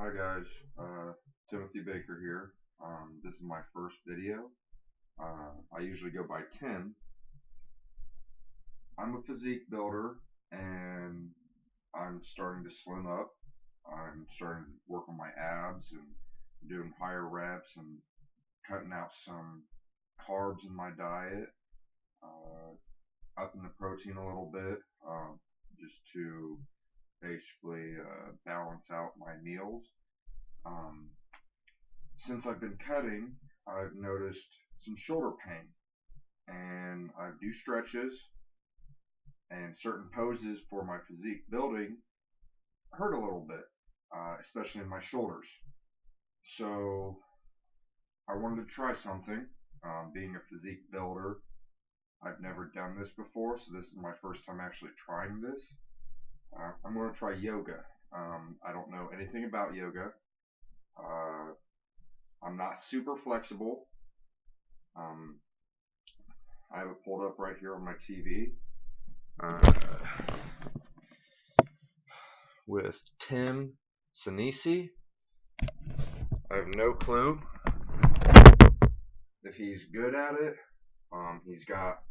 Hi guys, Timothy Baker here. This is my first video. I usually go by Tim. I'm a physique builder and I'm starting to slim up. I'm starting to work on my abs and doing higher reps and cutting out some carbs in my diet, upping the protein a little bit, just to basically balance out my meals. Um, since I've been cutting, I've noticed some shoulder pain, and I do stretches and certain poses for my physique building hurt a little bit, especially in my shoulders. So I wanted to try something. Being a physique builder, I've never done this before, so this is my first time actually trying this. I'm going to try yoga. I don't know anything about yoga. Uh, I'm not super flexible. Um, I have it pulled up right here on my TV. With Tim Sinisi. I have no clue if he's good at it. He's got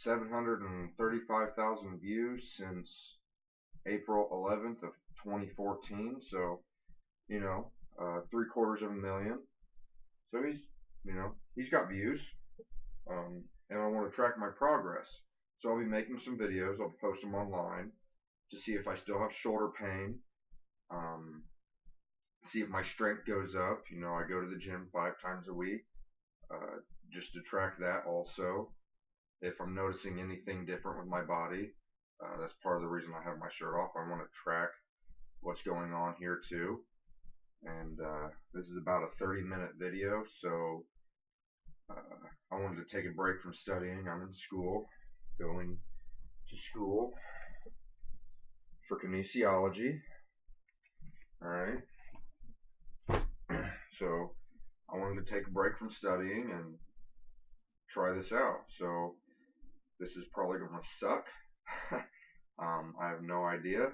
735,000 views since April 11th of 2014. So, 750,000. So he's got views. And I want to track my progress. So I'll be making some videos. I'll post them online to see if I still have shoulder pain. See if my strength goes up. I go to the gym 5 times a week, just to track that also. If I'm noticing anything different with my body, that's part of the reason I have my shirt off. I want to track what's going on here too. And this is about a 30-minute video, so I wanted to take a break from studying. I'm in school, going to school for kinesiology. Alright. So I wanted to take a break from studying and try this out. So this is probably going to suck. I have no idea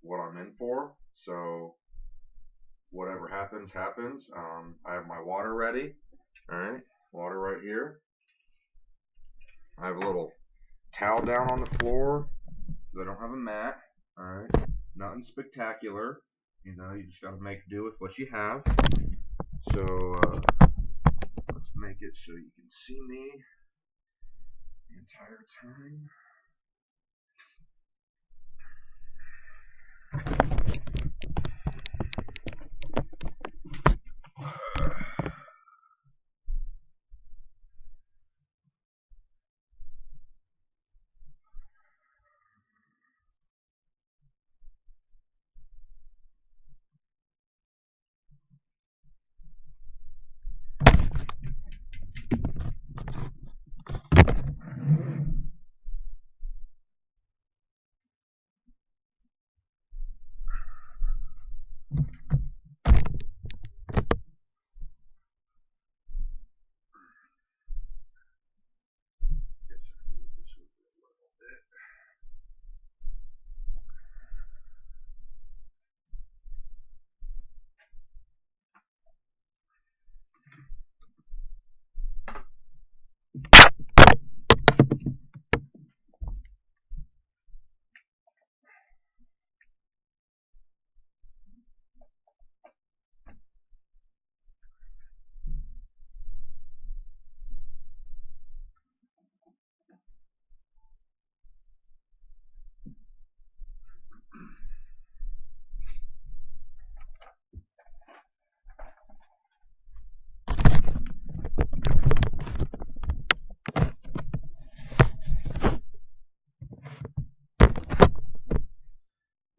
what I'm in for. So whatever happens, happens. I have my water ready. Alright, water right here. I have a little towel down on the floor because I don't have a mat. Alright, nothing spectacular. You just gotta make do with what you have. So, let's make it so you can see me the entire time.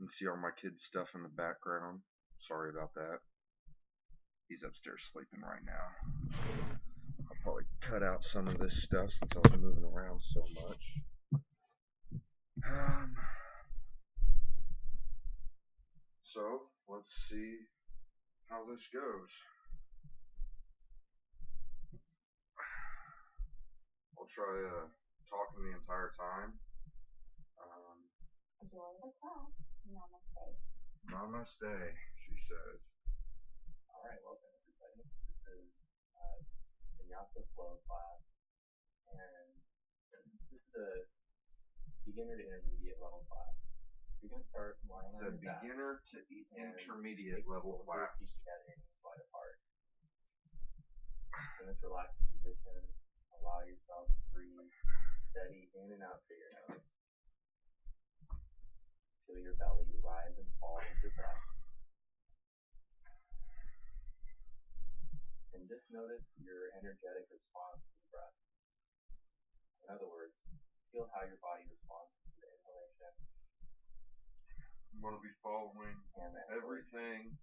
You can see all my kids' stuff in the background. Sorry about that. He's upstairs sleeping right now. I'll probably cut out some of this stuff since I was moving around so much. So let's see how this goes. I'll try talking the entire time. Enjoy the class. Namaste. Namaste, she says. All right, welcome everybody. This is uh, Vinyasa Flow class, and this is a beginner to intermediate level class. So you're going to start lying It's on a your back beginner to and intermediate take the level soles of your class. feet together and knees wide apart. So in this relaxed position, allow yourself to breathe steady in and out through your nose. Feel your belly rise and fall with your breath. And just notice your energetic response to the breath. In other words, feel how your body responds to the inhalation. I'm going to be following And everything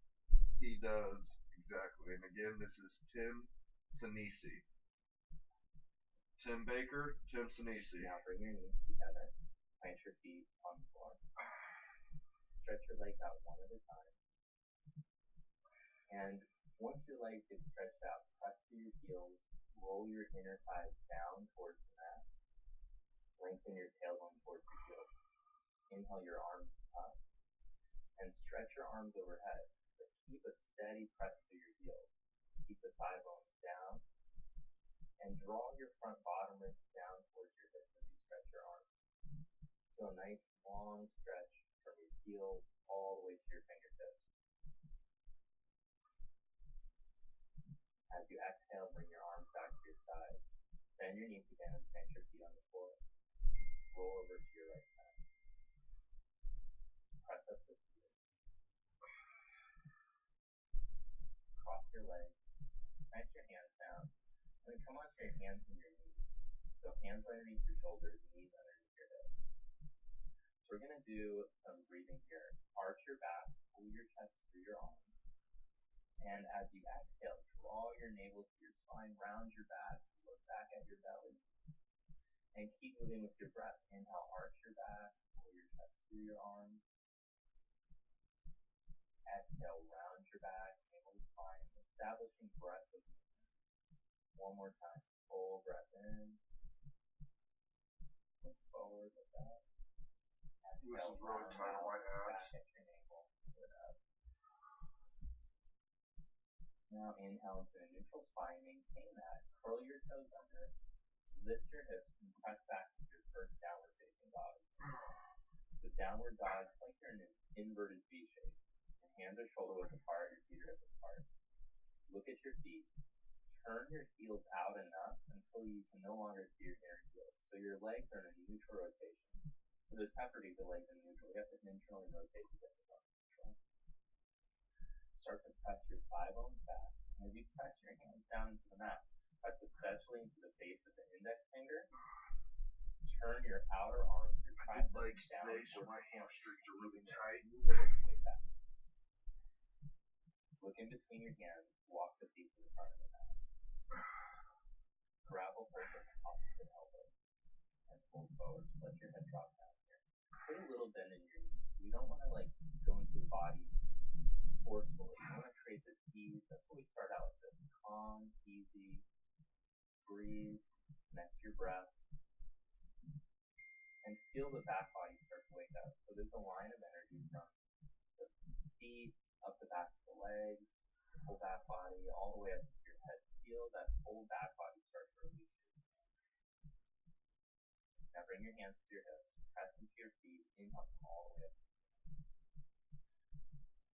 he does exactly. And again, this is Tim Sinisi. Tim Baker, Tim Sinisi. Now bring your knees together, plant your feet on the floor. Stretch your legs out one at a time. And once your legs get stretched out, press through your heels, roll your inner thighs down towards the mat. Lengthen your tailbone towards your heels. Inhale your arms up and stretch your arms overhead, but keep a steady press to your heels. Keep the thigh bones down and draw your front bottom ribs down towards your hips as you stretch your arms. Feel a nice long stretch from your heels all the way to your fingertips. As you exhale, bring your arms back to your sides. Bend your knees again and plant your feet on the floor. Roll over to your right side. Press up the feet. Cross your legs. Plant your hands down. And then come onto your hands and your knees. So hands underneath your shoulders, knees underneath your hips. So we're going to do some breathing here. Arch your back, pull your chest through your arms. And as you exhale, draw your navel to your spine, round your back, look back at your belly. And keep moving with your breath. Inhale, arch your back, pull your chest through your arms. Exhale, round your back, navel to spine, establishing breath with movement. One more time. Full breath in. Look forward, look up. Exhale, round back at your navel. Good up. Now inhale into a neutral spine. Maintain that. Curl your toes under. Lift your hips and press back to your first downward facing dog. The downward dog is like you're in an inverted V shape. Your hands are shoulder width apart, your feet are hip width apart. Look at your feet. Turn your heels out enough until you can no longer see your inner heels. So your legs are in a neutral rotation. So there's time for the legs in neutral. You have to internally rotate to get the legs neutral. Start to press your thigh bones back. And as you press your hands down into the mat, press especially into the base of the index finger. Turn your outer arm, your triceps down towards my hamstrings are really tight. Move the hips way back. Look in between your hands. Walk the feet to the front of the mat. Gravel hold the opposite elbow and pull forward. Let your head drop down here. Put a little bend in your knees. We don't want to go into the body forcefully. You want to create this ease. That's what we start out with. This calm, easy, breathe, connect your breath, and feel the back body start to wake up. So there's a line of energy from the feet up the back of the legs, the whole back body, all the way up to your head. Feel that whole back body start to release you. Now bring your hands to your hips, press into your feet, inhale all the way up.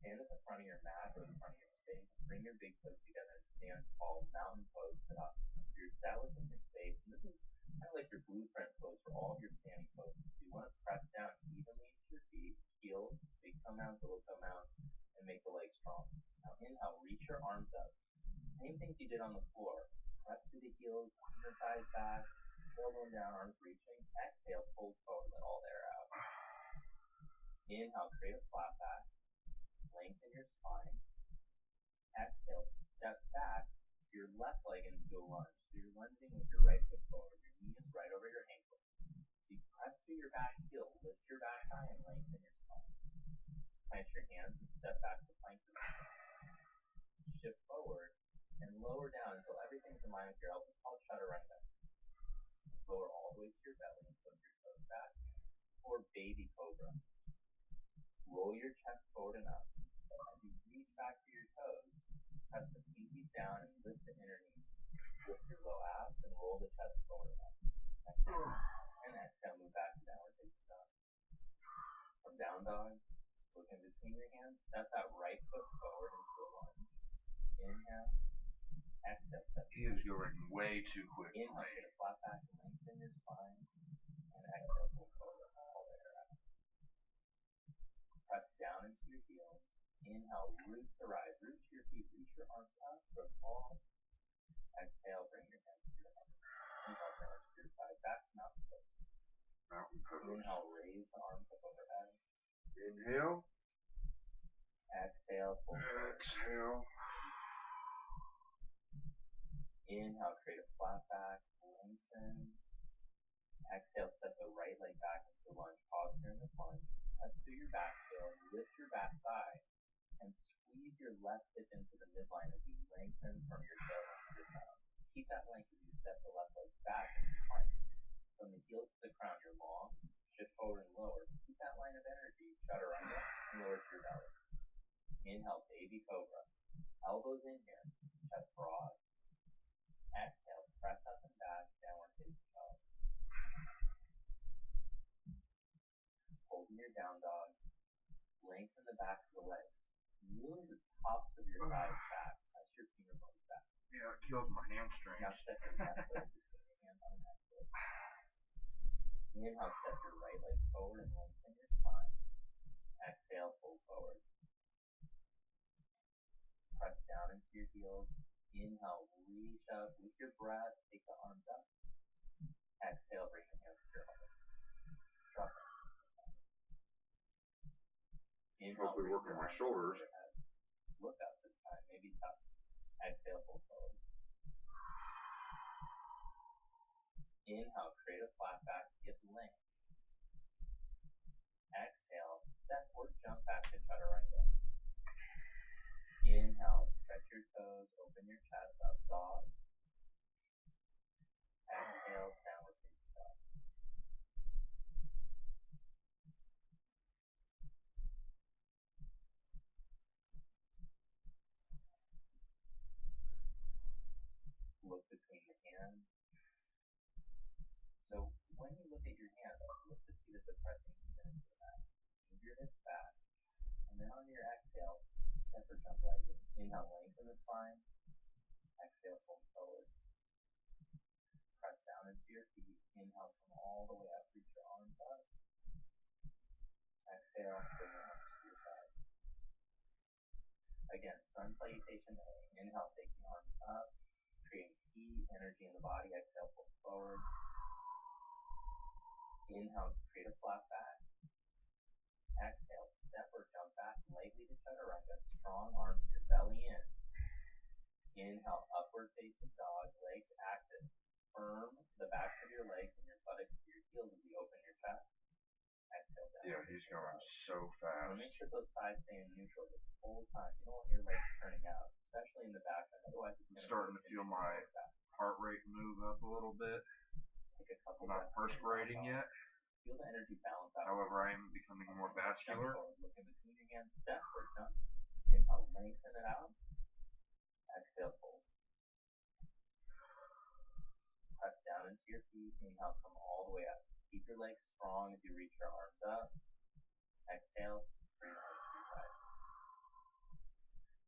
Stand at the front of your mat or the front of your space. Bring your big toes together and stand tall, mountain pose, Tadasana. So you're establishing your space, and this is kind of like your blueprint pose for all of your standing poses. So you want to press down evenly into your feet, heels, big toe mounts, little toe mounts, and make the legs strong. Now inhale, reach your arms up. Same things you did on the floor. Press through the heels, inner thighs back, tailbone down, arms reaching. Exhale, pull forward, let all the air out. Inhale, create a flat back. Lengthen your spine. Exhale, step back your left leg into a lunge. So you're lunging with your right foot forward. Your knee is right over your ankle. So you press through your back heel, lift your back thigh, and lengthen your spine. Plant your hands and step back to plank position. Shift forward and lower down until everything's in line with your elbows. Called chaturanga. Lower all the way to your belly and flip your toes back. Or baby cobra. Roll your chest forward and up. As you reach back roll the chest forward up. Exhale. And exhale, move back to downward facing dog. From down dog, look in between your hands, step that right foot forward into a lunge. Inhale. Exhale, step. He is going way too quick. Inhale, take a flat back, lengthen your spine. And exhale, pull forward all the way around. Press down into your heels. Inhale, roots to rise. Root to your feet. Reach your arms up for a fall. Exhale, bring your hands to your heart. Inhale, bring arms to your side. Back to mountain pose. Mountain pose. Inhale, raise the arms up overhead. Inhale. Exhale, pull forward. Exhale. Inhale, create a flat back. Lengthen. Exhale, step the right leg back into lunge. Pause here in this lunge. Press through your back heel. Lift your back thigh. And squeeze your left hip into the midline as you lengthen from your tailbone to your crown. Keep that length as you step the left leg back into plank. From the heels to the crown, you're long. Shift forward and lower. Keep that line of energy. Chaturanga and lower to your belly. Inhale, baby cobra. Elbows in here. Chest broad. Exhale, press up and back. Downward facing dog. Holding your down dog. Lengthen the back of the legs. Move the tops of your thighs back. Press your finger bones back. Yeah, it kills my hamstrings. Now step your left leg between your hands on the next foot. Inhale, step your right leg forward and lengthen your spine. Exhale, pull forward. Press down into your heels. Inhale, reach up with your breath. Take the arms up. Exhale, bring the hands to your heart. Drop it. Inhale, hopefully working my shoulders. Look up this time, maybe top. Exhale, pull forward. Inhale, create a flat back, hip length. Exhale, step or jump back to chaturanga. Inhale, stretch your toes, open your chest, up dog. Exhale, downward facing dog. Look between the hands. So when you look at your hands, look to see that they're pressing even into the mat. Move your hips back. And then on your exhale, step or jump lightly. Inhale, lengthen the spine. Exhale, fold forward. Press down into your feet. Inhale, come all the way up. Reach your arms up. Exhale, bring your arms to your side. Again, sun salutation A. Inhale, take the arms up. Create heat, energy in the body. Exhale, fold forward. Inhale, create a flat back. Exhale, step or jump back lightly to chaturanga. Strong arms to your belly in. Inhale, upward facing dog, legs active. Firm the backs of your legs and your buttocks to your heels as you open your chest. Exhale down. Yeah, he's going so fast. And make sure those thighs stay in neutral this whole time. You don't want your legs turning out, especially in the back end. Otherwise, it's I'm starting to feel my heart rate move up a little bit. Take a couple I'm not perspirating yet. Feel the energy balance out. However, I am becoming more vascular. Look in between your hands, step or jump. Inhale, lengthen it out. Exhale, fold. Press down into your feet. Inhale, come all the way up. Keep your legs strong as you reach your arms up. Exhale, bring your arms to your side.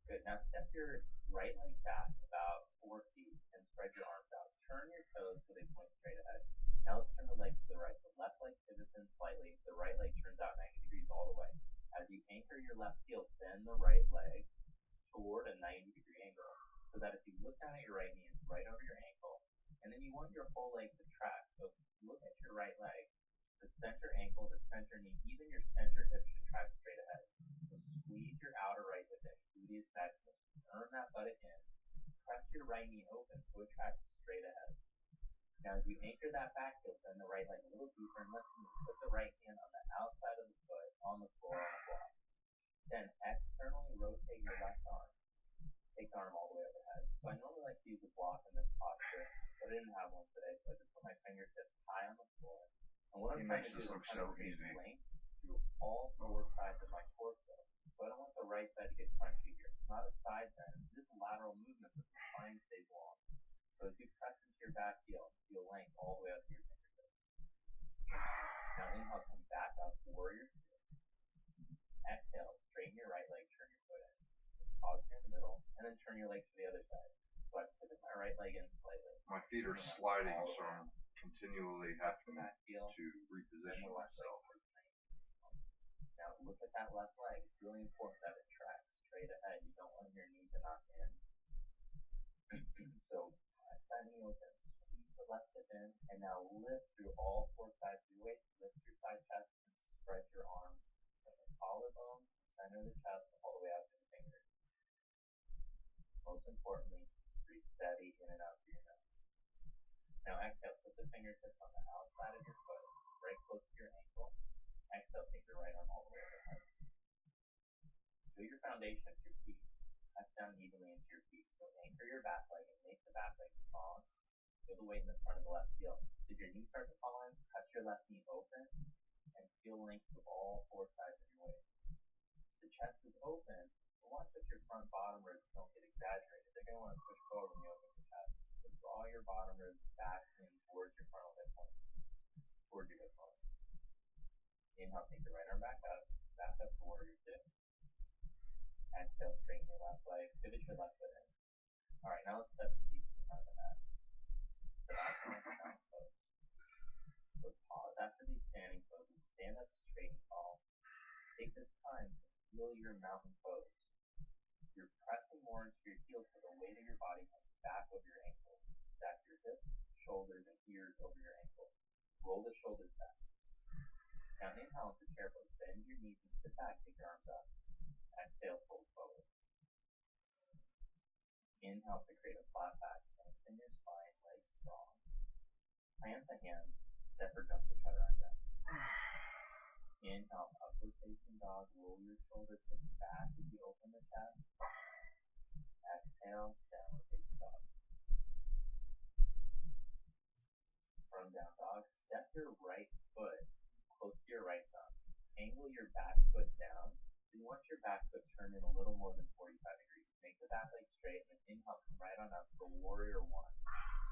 Good. Now step your right leg back about 4 feet and spread your arms out. Turn your toes so they point straight ahead. Now let's turn the legs to the right. The left leg pivots in slightly. The right leg turns out 90 degrees all the way. As you anchor your left heel, bend the right leg toward a 90-degree angle. So that if you look down at your right knee, it's right over your ankle. And then you want your whole leg to track. So look at your right leg. The center ankle, the center knee, even your center hip should track straight ahead. So squeeze your outer right hip in. Gluteus maximus. Turn that buttock in. Press your right knee open so it tracks straight ahead. Now as you anchor that back heel, bend the right leg a little deeper and let's move. Put the right hand on the outside of the foot, on the floor, on the block. Then externally rotate your left arm. Take the arm all the way overhead. So I normally like to use a block in this posture, but I didn't have one today, so I just put my fingertips high on the floor. And what I'm trying to do is I'm trying to create length through all 4 sides of my torso. So I don't want the right side to get crunchy here. It's not a side bend, it's just lateral movement, but the spine stays long. So as you press into your back heel, plank all the way up to your fingertips. Now inhale, come back up, warrior two. Exhale, straighten your right leg, turn your foot in. Pause here in the middle, and then turn your legs to the other side. So I pivot my right leg in slightly. My feet are sliding, so I'm continually having to reposition myself. Now look at that left leg. It's really important that it tracks straight ahead. You don't want your knee to knock in. So press that knee open, squeeze the left hip in, and now lift through all four sides of your waist. Lift your side chest and spread your arms from the collarbone, center of the chest, all the way out to the fingers. Most importantly, breathe steady in and out through your nose. Now exhale, put the fingertips on the outside of your foot, right close to your ankle. Exhale, take your right arm all the way overhead. Feel your foundation as your feet press down evenly into your feet. So anchor your back leg and make the back leg strong. Feel the weight in the front of the left heel. If your knees start to fall in, press your left knee open and feel length through all four sides of your waist. The chest is open, but watch if your front bottom ribs don't get exaggerated. They're going to want to push forward when you open the chest. So draw your bottom ribs back in towards your frontal hip point. Towards your hip point. Inhale, take the right arm back up to warrior two. Exhale, straighten your left leg, pivot your left foot in. Alright, now let's step seat behind the mat. So pause after these standing poses. Stand up straight and tall. Take this time to feel your mountain pose. You're pressing more into your heels so the weight of your body comes back over your ankles. Stack your hips, shoulders, and ears over your ankles. Roll the shoulders back. Now inhale into chair pose. Bend your knees and sit back. Take your arms up. Exhale, fold forward. Inhale to create a flat back. Lengthen your spine, legs strong. Plant the hands. Step or jump to chaturanga. Inhale, upward facing dog. Roll your shoulders back as you open the chest. Exhale, downward facing dog. From down dog, step your right foot close to your right thumb. Angle your back foot down. So you want your back foot turned in a little more than 45 degrees. Make the back leg straight and then inhale, come right on up for warrior one.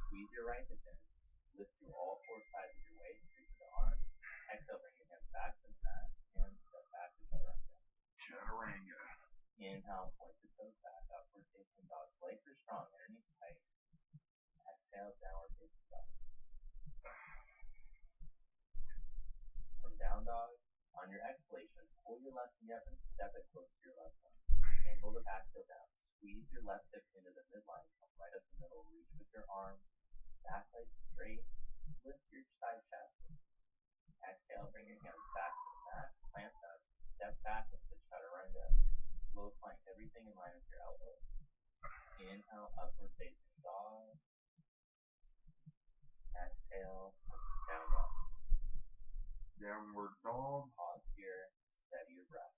Squeeze your right hip in. Lift through all four sides of your waist. Reach the arms. Exhale, bring your hands back to the mat and step back to chaturanga. Chaturanga. Inhale, point the toes back, upward facing dog. Legs are strong, underneath tight. Exhale, downward facing dog. From down dog, on your exhalation, pull your left knee up and step it close to your left arm. Angle the back heel down. Squeeze your left hip into the midline. Come right up the middle. Reach with your arm. Back leg straight. Lift your side chest. Exhale, bring your hands back to the mat. Plant up. Step back into chaturanga. Low plank, everything in line with your elbows. Inhale, upward facing dog. Exhale, down dog. Downward dog. Pause here, steady your breath.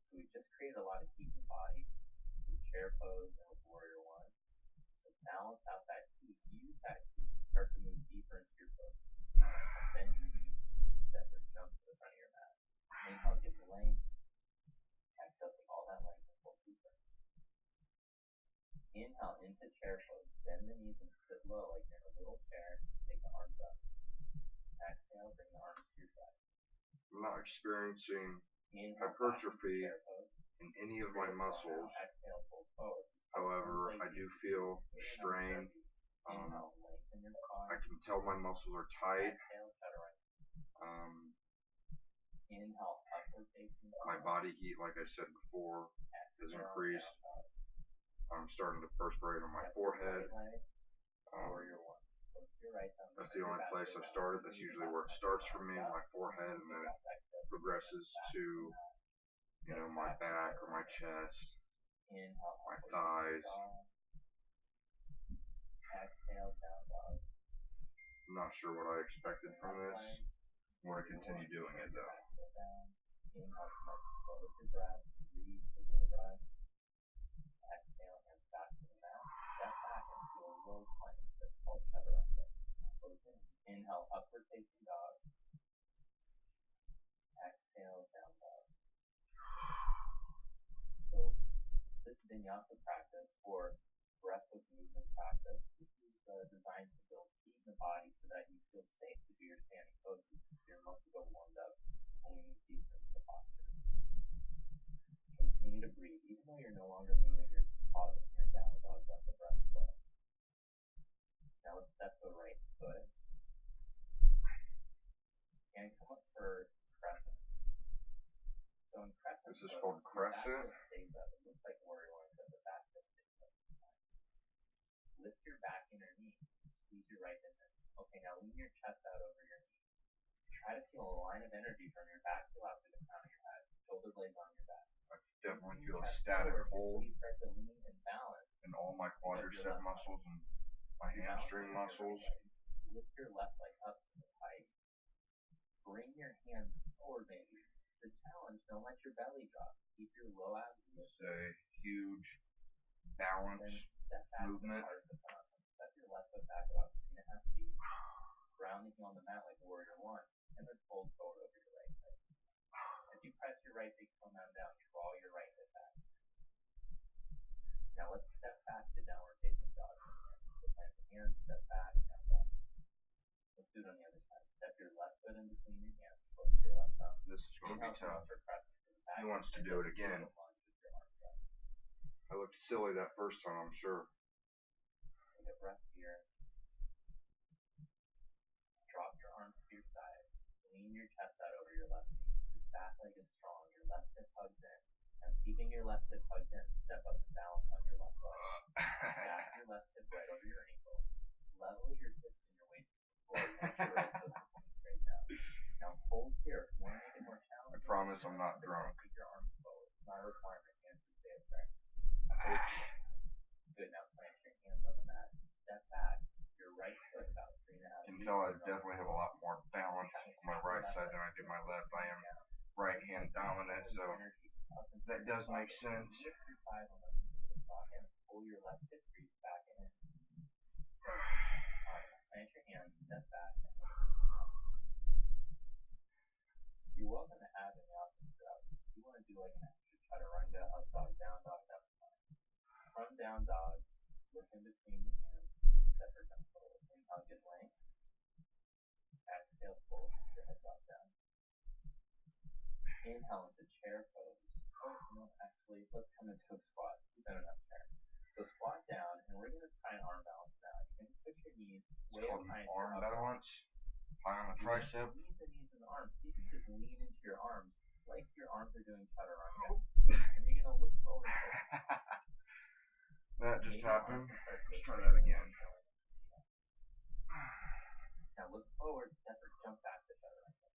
So we just created a lot of heat in the body with chair pose and with warrior one. So balance out that heat. Use that heat to start to move deeper into your pose. Bend your knees, step or jump to the front of your mat. Inhale, get the length. Exhale, take all that length and pull deeper. Inhale into chair pose. Bend the knees and sit low like you're in a little chair. Take the arms up. Exhale, bring the arms to your side. I'm not experiencing hypertrophy in any of my muscles. However, I do feel strain. I can tell my muscles are tight. My body heat, like I said before, has increased. I'm starting to perspirate on my forehead. That's the only place I've started. That's usually where it starts for me, my forehead, and then it progresses to, my back or my chest, my thighs. I'm not sure what I expected from this. I'm going to continue doing it though. Inhale, upward facing dog. Exhale, down dog. So this vinyasa practice, or breath of movement practice. This is designed to build heat in the body so that you feel safe to do your standing poses since your muscles are warmed up when we move deeper into the posture. Continue to breathe. Even though you're no longer moving, you're pausing here in downward dog, let the breath flow. Now let's step the right foot and come up for crescent. So in crescent, this is called crescent. Stays up. It looks like warrior one, but the back foot stays up. Lift your back and your knee. Squeeze your right hip in. Okay, now lean your chest out over your knee. Try to feel a line of energy from your back to out through the crown of your head. Shoulder blades on your back. I definitely feel a static hold you start to lean and balance in all my quadricep muscles and my hamstring muscles. Lift your left leg up to the height. Bring your hands forward, baby. The challenge, don't let your belly drop. Keep your low abs. It's a huge balance movement. Step your left foot back about 3.5 feet. Ground the heel on the mat like warrior one, and then fold forward over your right leg. As you press your right big toe mountain down, draw your right hip back. Now let's step back to downward facing dog. So plant the hands, step back, down dog. Let's do it on the other side. Step your left foot in between your hands, close to your left thumb. This is going to be tough. He wants to do it again. I looked silly that first time, I'm sure. Take a breath here. Drop your arms to your side. Lean your chest out over your left knee. Your back leg is strong. Your left hip hugs in. And keeping your left hip hugged in, step up and balance on your left leg. Stack your left hip right over your ankle. Level your hips and your waist forward. Watch your right foot coming straight down. Now hold here. If you want to make it more challenging, I promise I'm not drunk. Keep your arms forward. It's not a requirement. Hands can stay up there. Good. Now plant your hands on the mat. Step back. Your right foot about 3.5 feet. You can tell I definitely have a lot more balance on my right side than I do my left. I am right hand dominant, so that does make sense. Lift your thighs on the and pull your left hip crease back and in. Alright, plant your hands, step back. You're welcome to add in the options throughout. If you want to do like an extra chaturanga, up dog, that's fine. From down dog, look in between the hands, separate them forward. Inhale, get length. Exhale, pull your head drop down. Inhale into chair pose. Oh, no, actually, let's come into a squat. We've done enough chair. So squat down, and we're going to try an arm balance now. You can push your knees way up high. Arm balance. High on the tricep. Squeeze the knees and the arms. See if you just lean into your arms, like your arms are doing chaturanga. And you're going to look forward. That just happened. Let's try that again. Now look forward, step or jump back to chaturanga.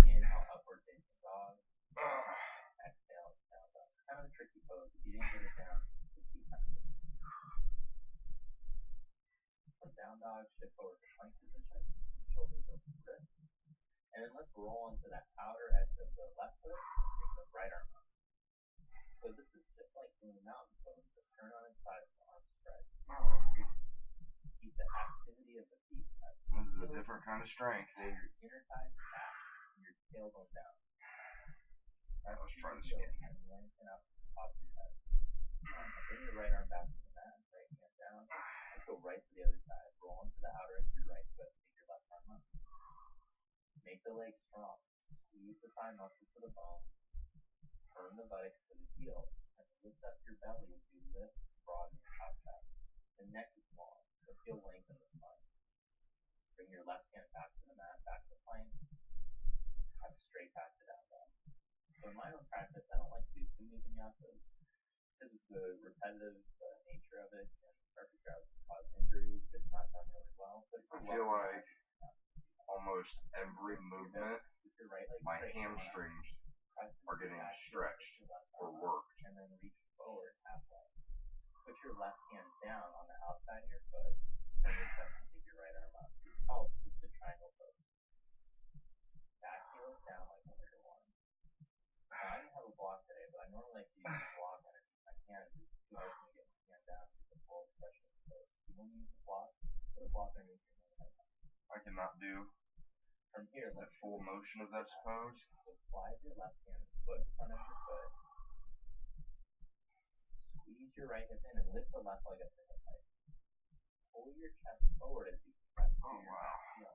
Inhale, upward facing dog. Exhale, down dog. Kind of a tricky pose. If you didn't get it down, just keep practicing. From down dog, shift forward to plank position. Shoulders over the wrist. And then let's roll into that outer edge of the left foot and take the right arm up. So this is just like doing a mountain pose, but turn on its side with the arms spread. Keep the activity of the feet. This is a different kind of strength. So your inner thighs back and your tailbone down. Alright, let's try this again. And lengthen up the top of your head. Bring your right arm back to the mat, right hand down. Let's go right to the other side. Roll into the outer edge of your right foot. Take your left arm up. Make the legs strong. Squeeze the thigh muscles to the bone. Turn the buttocks to the heel. And lift up your belly as you lift, broaden your top chest. The neck is long, so feel length in the spine. Bring your left hand back to the mat, back to plank. Cut straight back to down dog. So in my own practice, I don't like to do too many vinyasas because of the repetitive nature of it, and perfect routes can cause injuries if it's not done really well. But I feel like almost every movement, my hamstrings are getting stretched or worked. And then reach forward halfway. Put your left hand down on the outside of your foot. Turn your chest and take your right arm up. This is called twisted triangle pose. Back heel is down like warrior one. Now, I didn't have a block today, but I normally like to use a block underneath my hand. It's too hard for me to get my hand down to get the full expression of the pose. You want to use a block? Put a block underneath your hand. I cannot do from here, the full motion of that pose. So slide your left hand foot in front of your foot. Squeeze Reach your right hip in and lift the left leg up to hip height. Pull your chest forward as you press Oh your wow. heel.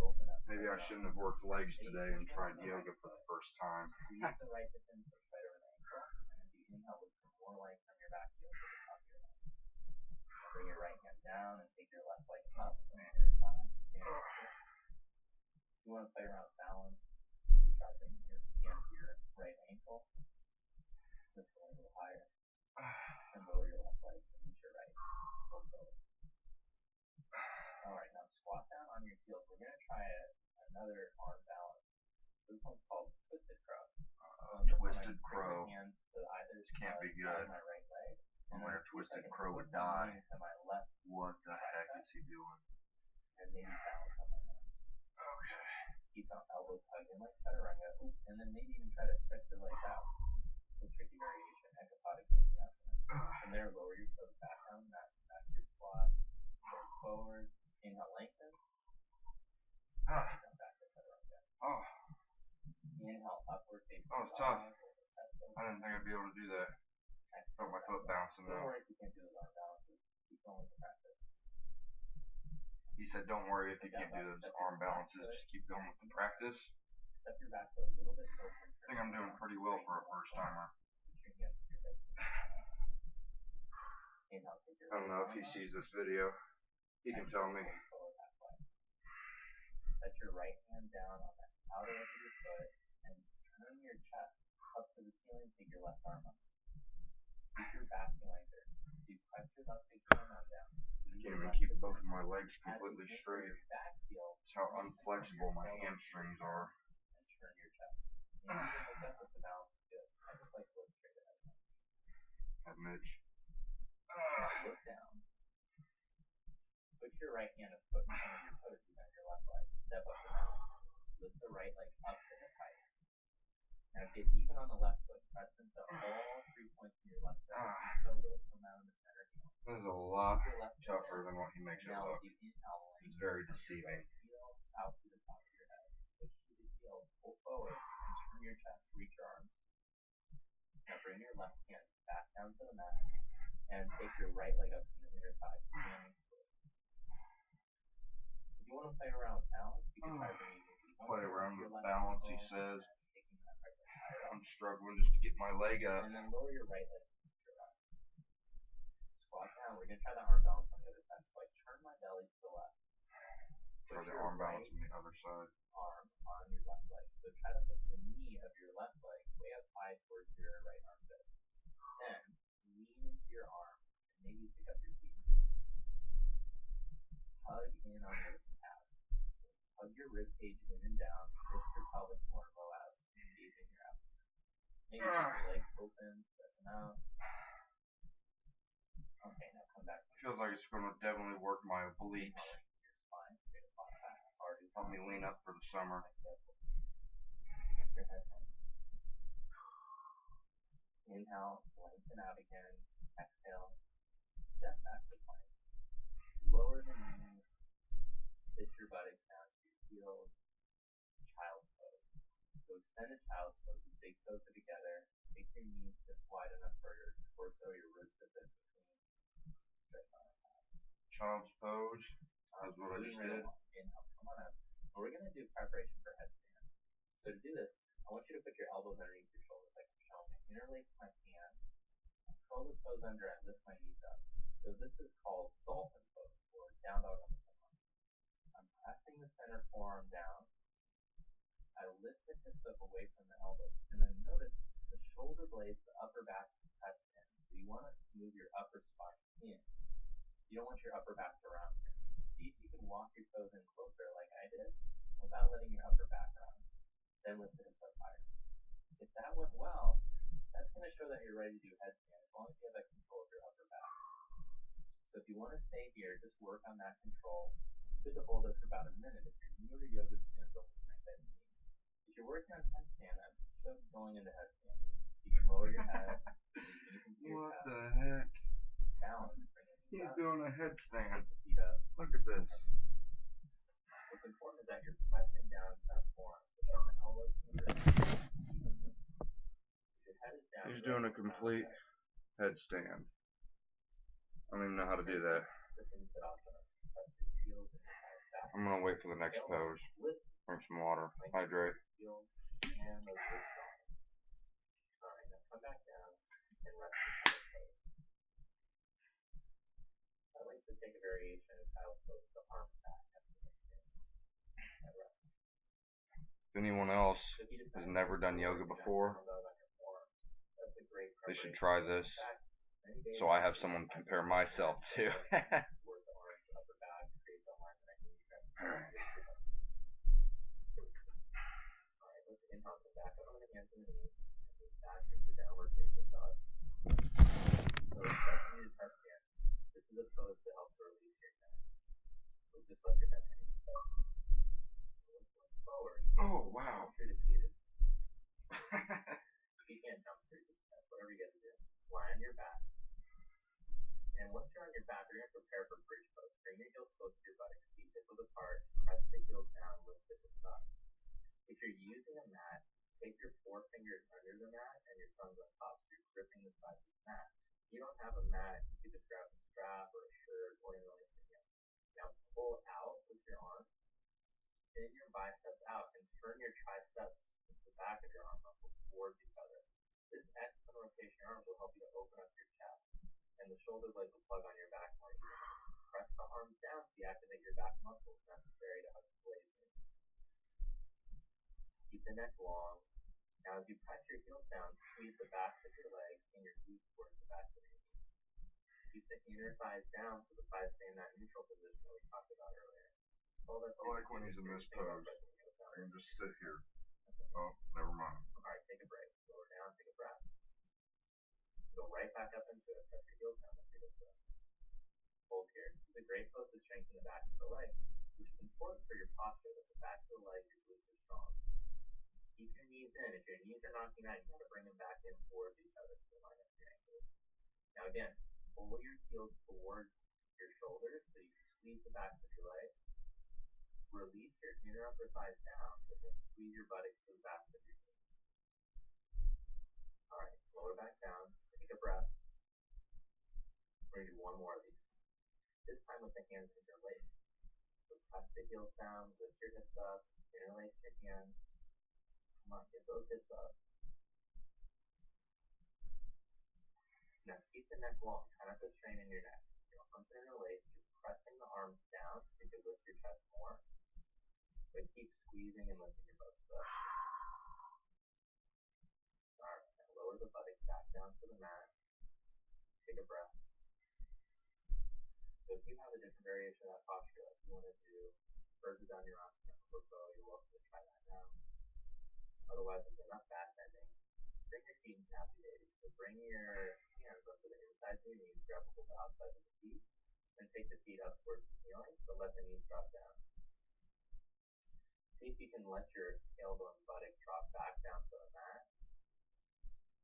Open up. Maybe I shouldn't have worked legs today and tried yoga for the first time. Squeeze the right hip in, push right over the ankle, and as you inhale, look for more length from your back heel to the top of your head. Now bring your right hand down and take your left leg up on the inner thigh. If you want to play around with balance, you try bringing your hand to your right ankle, lift it a little higher, and lower your left leg and reach your right. Alright, now squat down on your heels. We're going to try another arm balance. This one's called Twisted Crow. Twisted Crow. Hands to either This can't be good. my right leg. I'm like a Twisted Crow would die. To my left. What the heck is he doing? And maybe balance on my right. Okay. Keep my elbows hugged in like chaturanga. And then maybe even try to stretch your legs out. A tricky variation. Ecopodic hanging out. From there, lower your toes back down. That's your squat. Foot forward. Inhale, lengthen. Come back to chaturanga. Oh. Inhale, upward facing. That was tough. I didn't think I'd be able to do that. Felt my foot bouncing Don't though. worry if you can't do those arm balances. Keep going with the practice. He said, don't worry if you can't do those arm balances. Just keep going with the practice. Step your back foot a little bit closer. I think I'm doing pretty well for a first timer. Put your hands to your hips. Inhale, take your I don't know if he sees this video. He can tell me. Set your right hand down on the outer edge of your foot and turn your chest up to the ceiling. Take your left arm up. Keep your back lengthen. So you press your left big toe down. I can't even keep both of my legs completely straight. That's how unflexible my hamstrings are. And turn your chest. And you can look up with the balance is good. I just like to look straight ahead. That Mitch. Look down. Put your right hand a foot in front of your toes behind your left leg. Step up to balance. Lift the right leg up to hip height. Now get even on the left foot. Press into all 3 points in your left foot. So those come out in the center heel. This is a lot tougher than what he makes it look. It's very deceiving. Heel out to the top of your head. Push to the heel. Pull forward and turn your chest. Reach your arms. Now bring your left hand back down to the mat and take your right leg up from the inner thigh. Standing split. If you want to play around with balance, you can try bringing play around with balance, he says. I'm struggling just to get my leg up. And then lower your right leg. Squat down. We're going to try the arm balance on the other side. So I turn my belly to the left. Try the arm balance on the other side. Arm on your left leg. So try to put the knee of your left leg way up high towards your right armpit. Then lean into your arm and maybe pick up your feet. Hug in on your calves. So hug your rib cage in and down. Lift your pelvic floor and low abs. Engage in your abs. Maybe keep your legs open. Stretch them out. Okay, now come back. Feels like it's going to definitely work my obliques. Help me lean up for the summer. Inhale, lengthen out again. Exhale, step back to plank. Lower the knees. Sit your buttocks down to your heels. Child's pose. So extended child's pose. Your big toes are together. Make your knees just wide enough for your torso, your ribs to fit between. Child's pose. That's what I just did. Inhale, come on up. We're going to do preparation for headstand. So to do this, I want you to put your elbows underneath your shoulders like I'm showing. Interlace my hands. Curl the toes under and lift my knees up. So this is called dolphin pose or down dog on the forearm. I'm pressing the center forearm down. I lift the hips up away from the elbows. And then notice the shoulder blades, the upper back pressed in. So you want to move your upper spine in. You don't want your upper back around here. See if you can walk your toes in closer like I did without letting your upper back around. Then lift the hips up higher. If that went well, that's going to show that you're ready to do headstand as long as you have that control of your upper back. So if you want to stay here, just work on that control. It's good to hold it for about a minute. If you're newer to yoga, it's going to go with my head and knees. If you're working on headstand, I'm just going into headstand. You can lower your head. What the heck? Balance. He's doing a headstand. Feet up. Look at this. What's important is that you're pressing down to that forearm. So from the elbows to the wrist. Your head is down. He's doing a complete headstand. I don't even know how to do that. I'm gonna wait for the next pose. Drink some water. Hydrate. Come back down and rest your toes. I like to take a variation of child's pose, the arm back after the rest. If anyone else has never done yoga before, they should try this, so I have someone to compare myself to. Alright. Inhale, come back up on the hands and knees, and move back into downward facing dog. So expect you to touch hands. This is a pose to help release your neck. So just let your head hang. Look forward. Oh, wow. Through the seated. You can't jump through the step, whatever you gotta do. Lie on your back. And once you're on your back, you're gonna prepare for bridge pose. Bring your heels close to your buttocks, feet hip width apart, press the heels down, lift hip width up. If you're using a mat, take your forefingers under the mat and your thumbs on top, so you're gripping the sides of the mat. If you don't have a mat, you could just grab a strap or a shirt or anything else. Now pull out with your arms, spin your biceps out, and turn your triceps to the back of your arm muscles towards each other. This external rotation of your arms will help you to open up your chest, and the shoulder blades will plug on your back more easily. Press the arms down so you activate your back muscles necessary to hug the blades in. Keep the neck long. Now as you press your heels down, squeeze the backs of your legs and your glutes towards the back of your knees. Keep the inner thighs down so the thighs stay in that neutral position that we talked about earlier. I like when he's in this pose. I can just sit here. Oh, never mind. Alright, take a break. Lower down, take a breath. Go right back up into it. Press your heels down. Let's do this. Hold here. This is a great pose to strengthen the back of the leg, which is important for your posture, that the back of the leg, your glutes are strong. Keep your knees in. If your knees are knocking out, you gotta bring them back in towards each other to line up your ankles. Now again, pull your heels towards your shoulders so you squeeze the backs of your legs. Release your inner upper thighs down, but then squeeze your buttocks to the backs of your knees. Alright, lower back down, take a breath. We're gonna do one more of these. This time with the hands interlaced. So press the heels down, lift your hips up, interlace your hands. Come on, get those hips up. Now keep the neck long, try not to strain in your neck. Your arms are interlaced, you're pressing the arms down so you can lift your chest more. But keep squeezing and lifting your buttocks up. Alright, now lower the buttocks back down to the mat. Take a breath. So if you have a different variation of that posture, like you want to do further down your arms or bow, you're welcome to try that now. Otherwise, if there's enough back bending, bring your feet into happy baby. So bring your hands up to the inside of your knees, grab a hold of the outside of the feet, and take the feet up towards the ceiling, but let the knees drop down. See if you can let your tailbone and buttock drop back down to the mat,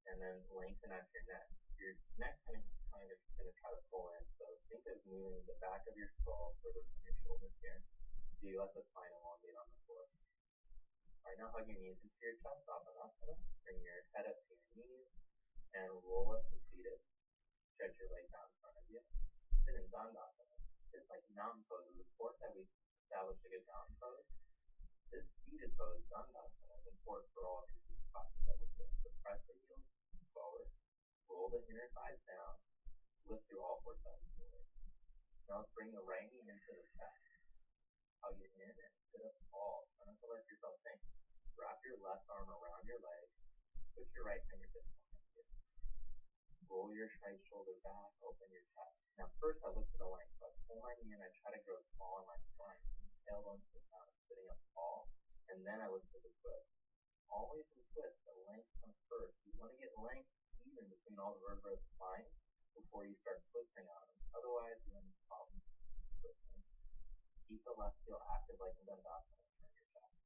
and then lengthen out your neck. Your neck kind of going to try to pull in, so think of moving the back of your skull further from your shoulders here, so you let the spine elongate on the floor. Alright, now hug your knees into your chest, Uttanasana. Bring your head up to your knees, and roll up to seated. Stretch your leg down in front of you. Sit in Dandasana. Just like mountain pose is important that we establish a good mountain pose. This seated pose, Dandasana, is important for all of your future postures that we'll do. So press the heels forward, roll the inner thighs down, lift through all four sides of the leg. Now let's bring the right knee into the chest. Hug it in and sit up tall. Try not to let yourself sink. Wrap your left arm around your leg. Put your right fingertips behind you. Roll your right shoulder back, open your chest. Now first I look to the length, so I pull my knee and I try to grow tall in my spine. Tailbone to the ground, sitting up tall, and then I look to the twist. Always in twist, the length comes first. You want to get length even between all the vertebrae of the spine before you start twisting on them. Otherwise, you're going to have problems twisting. Keep the left heel active like in Dandasana. Turn your chest.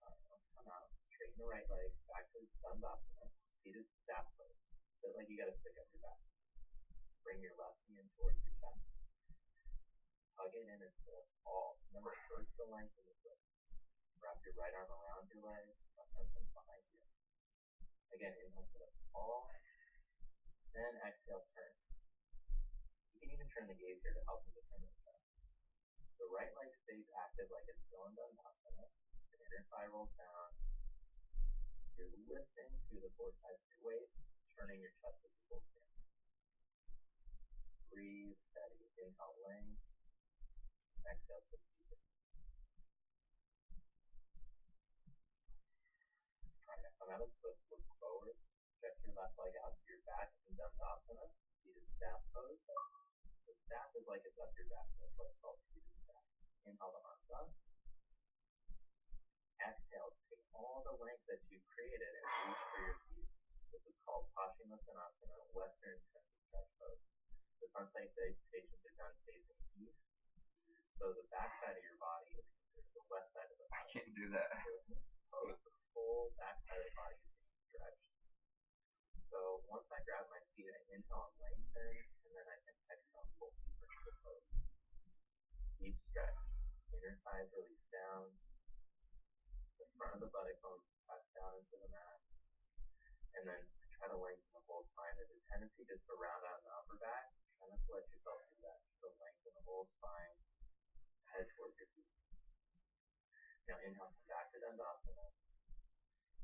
Alright, let's come out. Straighten the right leg. Back to Dandasana. Seated staff pose. Sit like you got to stick up your back. Bring your left knee in towards your chest. Hug it in and sit up tall. Remember, first the length of the twist. Wrap your right arm around your leg. Left arm comes behind you. Again, inhale, sit up tall. Then exhale, turn. You can even turn the gaze here to help you determine the stress. The right leg stays active like it's still in Dandasana. The inner thigh rolls down. You're lifting through the four sides of your waist, turning your chest as you full stand. Breathe steady. Inhale length. Exhale twist deeper. Alright, now come out of twist, look forward. Stretch your left leg out to your back in Dandasana. Seated staff pose. The staff is like it's up your back, so that's why it's called seated staff. Inhale the arms up. Exhale, take all the length that you created and reach for your feet. This is called Paschimottanasana, Western tension stretch pose. The sun salutations are done facing east, so the back side of your body is considered the west side of the body. I can't do that. So in this pose, the whole back side of the body is being stretched. So once I grab my feet, I inhale and lengthen, and then I can exhale and pull deeper into the pose. Deep stretch. Inner thighs release down. The front of the buttock bones press down into the mat. And then try to lengthen the whole spine. There's a tendency just to round out in the upper back. Try not to let yourself do that. Just to lengthen the whole spine. Head towards your feet. Now inhale, come back to Dandasana.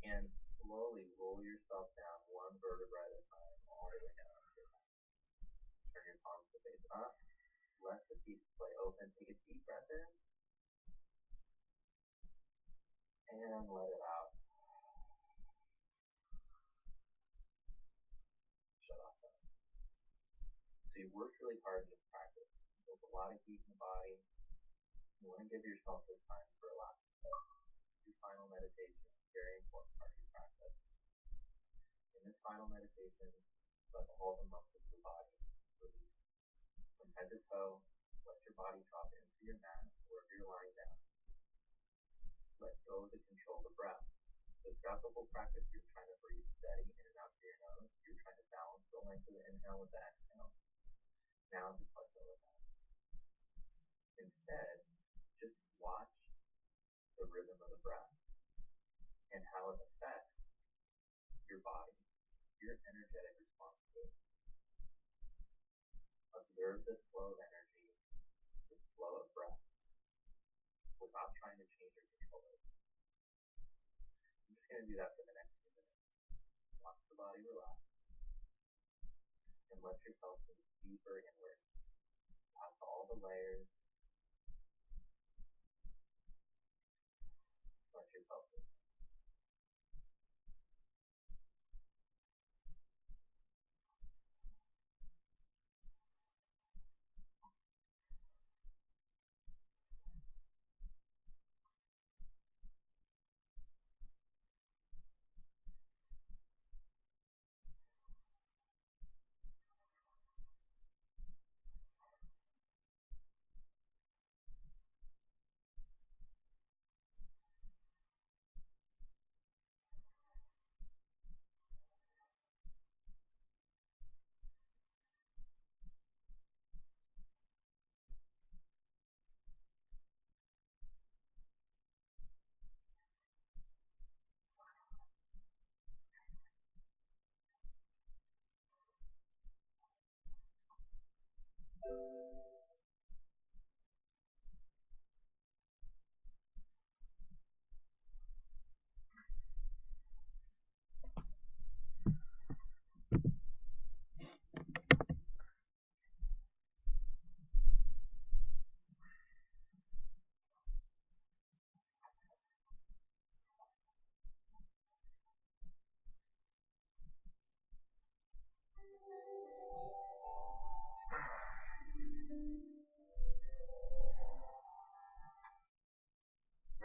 And slowly roll yourself down one vertebra at a time, all the way down to your back. Turn your palms to face up. Let the feet splay open. Take a deep breath in. And let it out. Shut off that. So you worked really hard in this practice. There's a lot of heat in the body. You want to give yourself this time for a relax. Your final meditation is a very important part of your practice. In this final meditation, let all the muscles of the body release. From head to toe, let your body drop into your mat, wherever you're lying down. Let go to control the breath. So throughout the whole practice, you're trying to breathe steady in and out through your nose. You're trying to balance the length of the inhale with the exhale. Now just let go of that. Instead, just watch the rhythm of the breath and how it affects your body, your energetic response to it. Observe the flow of energy, the flow of breath, without trying to change or control it. I'm just going to do that for the next few minutes. Watch the body relax and let yourself move deeper inward, past all the layers. Let yourself move.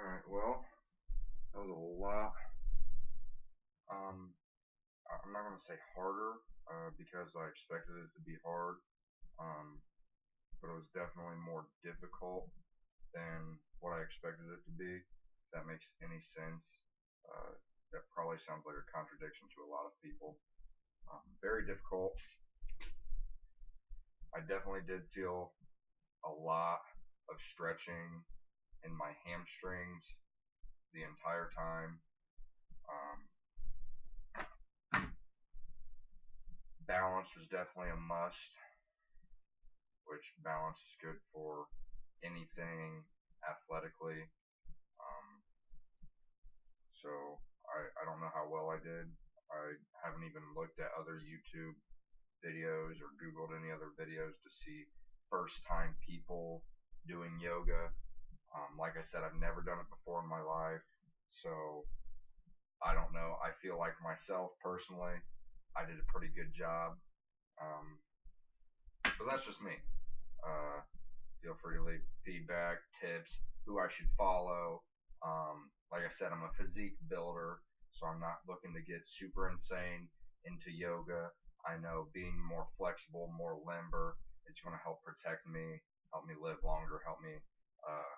Alright, well, that was a lot. I'm not going to say harder, because I expected it to be hard, but it was definitely more difficult than what I expected it to be. If that makes any sense. That probably sounds like a contradiction to a lot of people. Very difficult. I definitely did feel a lot of stretching in my hamstrings the entire time. Balance was definitely a must, which balance is good for anything athletically. Um, so I don't know how well I did. I haven't even looked at other YouTube videos or Googled any other videos to see first time people doing yoga. Like I said, I've never done it before in my life, so I don't know. I feel like myself personally, I did a pretty good job. Um, but that's just me. Uh, Feel free to leave feedback, tips, who I should follow. Like I said, I'm a physique builder, so I'm not looking to get super insane into yoga. I know being more flexible, more limber, it's going to help protect me, help me live longer, help me, uh,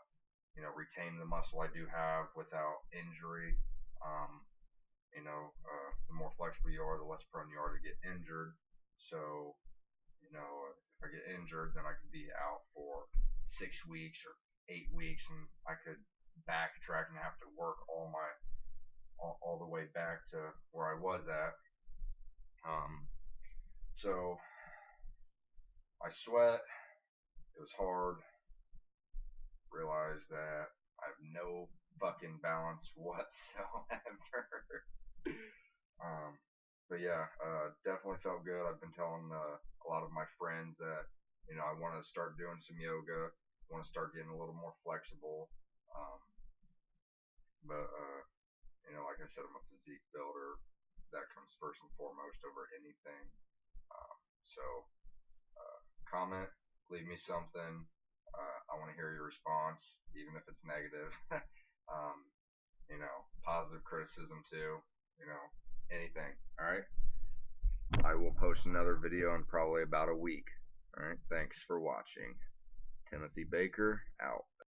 retain the muscle I do have without injury. Um, the more flexible you are, the less prone you are to get injured. So if I get injured, then I could be out for 6 weeks or 8 weeks, and I could backtrack and have to work all the way back to where I was at. So I sweat. It was hard. Realized that I have no fucking balance whatsoever. um, but yeah, definitely felt good. I've been telling a lot of my friends that I want to start doing some yoga. I want to start getting a little more flexible. Um, but like I said, I'm a physique builder. That comes first and foremost over anything. So comment, leave me something. I want to hear your response, even if it's negative. um, positive criticism too. Anything. All right. I will post another video in probably about a week. All right. Thanks for watching. Timothy Baker out.